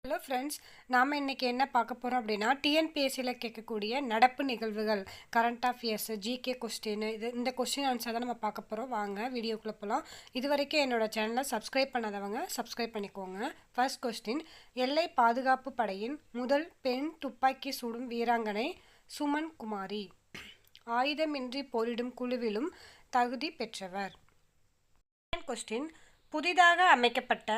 Hello friends, நாம் இன்றைக்கி என்ன பார்க்க போகிறோம் அப்படின்னா டிஎன்பிஎஸ்சியில் கேட்கக்கூடிய நடப்பு நிகழ்வுகள், கரண்ட் அஃபேர்ஸ், ஜிகே கொஸ்டின், இந்த கொஸ்டின் ஆன்சர் தான் நம்ம பார்க்க போகிறோம். வாங்க வீடியோக்குள்ளே போகலாம். இது வரைக்கும் என்னோடய சேனலை சப்ஸ்கிரைப் பண்ணாதவங்க சப்ஸ்கிரைப் பண்ணிக்கோங்க. ஃபர்ஸ்ட் கொஸ்டின், எல்லை பாதுகாப்பு படையின் முதல் பெண் துப்பாக்கி சுடும் வீராங்கனை சுமன் குமாரி. ஆயுதமின்றி போரிடும் குழுவிலும் தகுதி பெற்றவர். கொஸ்டின், புதிதாக அமைக்கப்பட்ட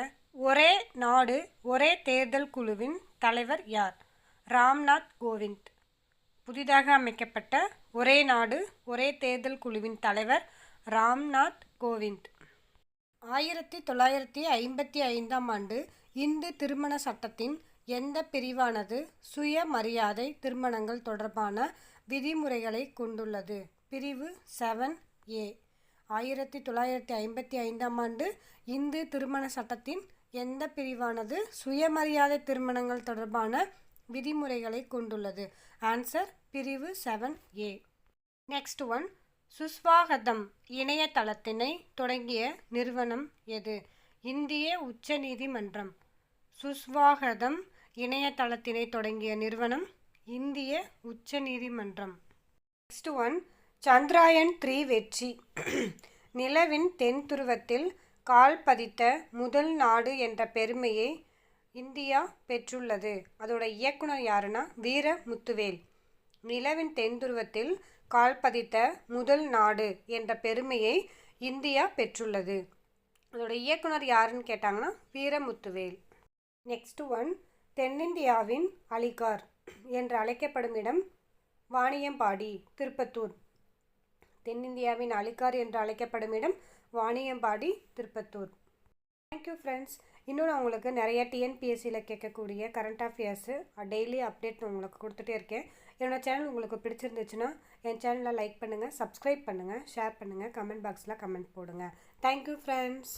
ஒரே நாடு ஒரே தேர்தல் குழுவின் தலைவர் யார்? ராம்நாத் கோவிந்த். புதிதாக அமைக்கப்பட்ட ஒரே நாடு ஒரே தேர்தல் குழுவின் தலைவர் ராம்நாத் கோவிந்த். 1955ஆம் ஆண்டு இந்து திருமண சட்டத்தின் எந்த பிரிவானது சுயமரியாதை திருமணங்கள் தொடர்பான விதிமுறைகளை கொண்டுள்ளது? பிரிவு 7A. 1955ஆம் ஆண்டு இந்து திருமண சட்டத்தின் எந்த பிரிவானது சுயமரியாதை திருமணங்கள் தொடர்பான விதிமுறைகளை கொண்டுள்ளது? ஆன்சர் பிரிவு 7A. நெக்ஸ்ட் ஒன், சுஸ்வாகதம் இணையதளத்தினை தொடங்கிய நிறுவனம் எது? இந்திய உச்ச நீதிமன்றம். சுஸ்வாகதம் இணையதளத்தினை தொடங்கிய நிறுவனம் இந்திய உச்ச நீதிமன்றம். நெக்ஸ்ட் ஒன், சந்திராயன் 3 வெற்றி. நிலவின் தென் துருவத்தில் கால் பதித்த முதல் நாடு என்ற பெருமையை இந்தியா பெற்றுள்ளது. அதோட இயக்குனர் யாருன்னா வீரமுத்துவேல். நிலவின் தென் துருவத்தில் கால் பதித்த முதல் நாடு என்ற பெருமையை இந்தியா பெற்றுள்ளது. அதோட இயக்குனர் யாருன்னு கேட்டாங்கன்னா வீரமுத்துவேல். நெக்ஸ்ட் ஒன், தென்னிந்தியாவின் அலிகார் என்று அழைக்கப்படும் இடம் வாணியம்பாடி, திருப்பத்தூர். தென்னிந்தியாவின் அலிகார் என்று அழைக்கப்படும் இடம் வாணியம்பாடி, திருப்பத்தூர். Thank you friends. இன்னும் நான் உங்களுக்கு நிறைய டிஎன்பிஎஸ்சியில் கேட்கக்கூடிய கரண்ட் அஃபேர்ஸு டெய்லி அப்டேட் உங்களுக்கு கொடுத்துட்டே இருக்கேன். என்னோடய சேனல் உங்களுக்கு பிடிச்சிருந்துச்சுன்னா என் சேனலை லைக் பண்ணுங்கள், சப்ஸ்கிரைப் பண்ணுங்கள், ஷேர் பண்ணுங்கள், கமெண்ட் பாக்ஸில் கமெண்ட் போடுங்க. Thank you friends.